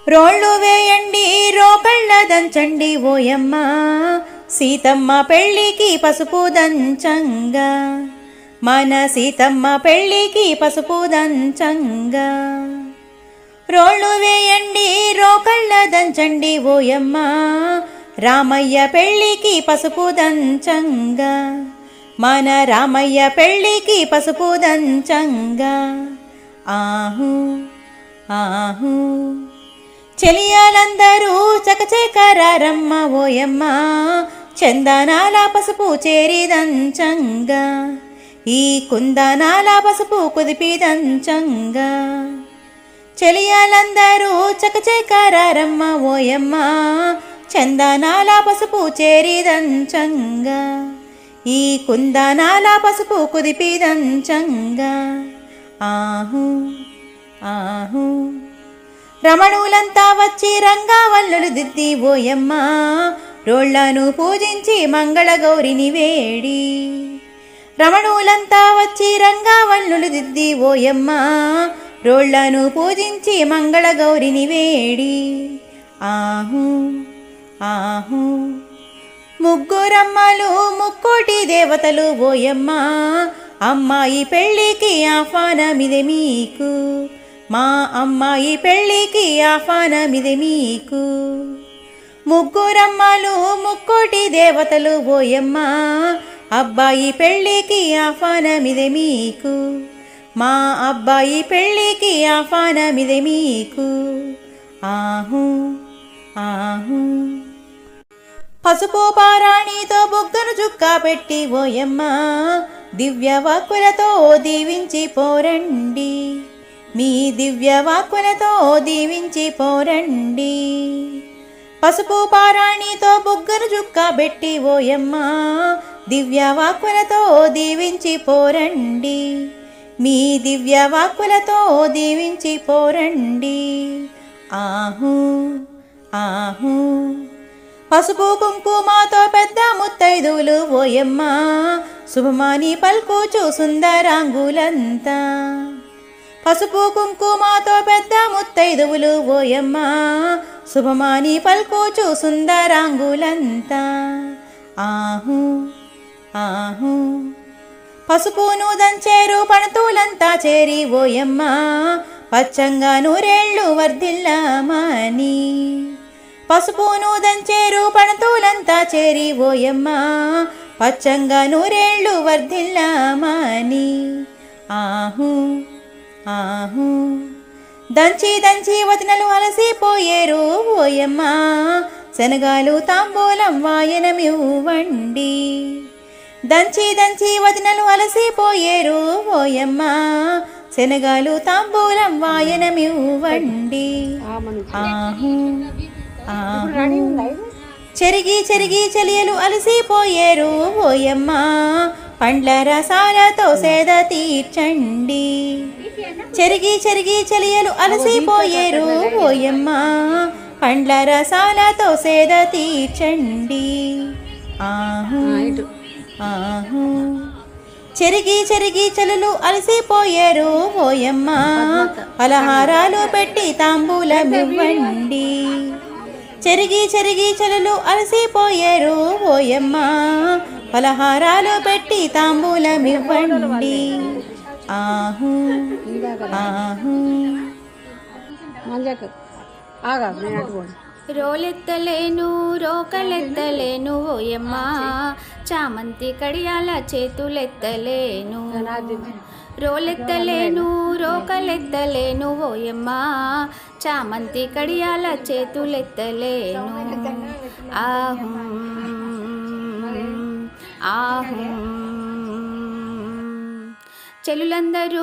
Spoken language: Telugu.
రోళ్ళు వేయండి రోకళ్ళ దంచండి ఓయమ్మ, సీతమ్మ పెళ్ళికి పసుపు దంచంగా, మన సీతమ్మ పెళ్ళికి పసుపు దంచంగా. రోళ్ళు వేయండి రోకళ్ళ దంచండి ఓయమ్మ, రామయ్య పెళ్ళికి పసుపు దంచంగా, మన రామయ్య పెళ్ళికి పసుపు దంచంగా. ఆహు ఆహు చెలియాలందరూ చకచకరారమ్మ ఓయమ్మ, చందనాల పసుపు చేరి దంచంగా, ఈ కుందనాల పసుపు కుదిపి దంచంగా. చెలియాలందరూ చకచకరారమ్మ ఓయమ్మ, చందనాల పసుపు చేరి దంచంగా, ఈ కుందనాల పసుపు కుదిపి దంచంగా. ఆహు ఆహు రమణులంతా వచ్చి రంగావల్లులు దిద్ది ఓయమ్మ, రోళ్లను పూజించి మంగళగౌరిని వేడి. రమణులంతా వచ్చి రంగావల్లులు దిద్ది ఓయమ్మ, రోళ్లను పూజించి మంగళగౌరిని వేడి. ఆహు ఆహు ముగ్గురమ్మలు ముక్కోటి దేవతలు ఓయమ్మ, అమ్మాయి పెళ్ళికి ఆహ్వానమిదే మీకు, మా అమ్మాయి పెళ్ళికి ఆహ్వానమిదే మీకు. ముగ్గురమ్మలు ముక్కోటి దేవతలు ఓయమ్మ, అబ్బాయి పెళ్ళికి ఆహ్వానమిదే మీకు, మా అబ్బాయి పెళ్ళికి ఆహ్వానమిదే మీకు. ఆహు ఆహు పసుపు పారాణితో బుగ్గను చుక్క పెట్టి ఓయమ్మ, దివ్య వాక్కులతో దీవించి పోరండి, మీ దివ్య వాక్కులతో దీవించి పోరండి. పసుపు పారాణితో బుగ్గను చుక్క పెట్టి ఓయమ్మ, దివ్య వాక్కులతో దీవించి పోరండి, మీ దివ్య వాక్కులతో దీవించి పోరండి. ఆహు ఆహు పసుపు కుంకుమతో పెద్ద ముత్తైదువులు ఓయమ్మ, శుభమాని పల్కుచు సుందరాంగులంతా. పసుపు కుంకుమతో పెద్ద ముత్తైదువులు ఓయమ్మ, శుభమాని పల్కుచు సుందరాంగులంతా. ఆహు ఆహు పసుపును దంచేరు పణతులంతా చేరి ఓయమ్మ, పచ్చంగా నూరేళ్ళు వర్ధిల్లమని. పసుపును దంచేరు పణతులంతా చేరి ఓయమ్మ, పచ్చంగా నూరేళ్ళు వర్ధిల్లమని. ఆహు ఆహు దంచి దంచి వదినలు అలసిపోయేరు ఓయమ్మ, శనగాలు తాంబూలం వాయనమివ్వండి. దంచి దంచి వదినలు అలసిపోయేరు ఓయమ్మ, శనగాలు తాంబూలం వాయనమివ్వండి. ఆహు ఆహు చెరిగి చెరిగి చెలియలు అలసిపోయేరు ఓయమ్మ, పండ్ల రసాలతో సేద తీర్చండి. చెరిగి చెరిగి చెలియలు అలసిపోయేరు ఓయమ్మ, పండ్ల రసాలతో సేద తీర్చండి. ఆహు ఆహు చెరిగి చెరిగి చెలులు అలసిపోయేరు ఓయమ్మ, పలహారాలు పెట్టి తాంబూలమివ్వండి. చెరిగి చెరిగి చెలులు అలసిపోయేరు ఓయమ్మ, పలహారాలు పెట్టి తాంబూలమివ్వండి. ఆహు ఆహు రోలెత్తలేను రోకలెత్తలేను ఓయమ్మ, చామంతి కడియాల చేతులెత్తలేను. రోలెత్తలేను రోకలెత్తలేను ఓయమ్మ, చామంతి కడియాల చేతులెత్తలేను. ఆహు ఆహు చెలులందరూ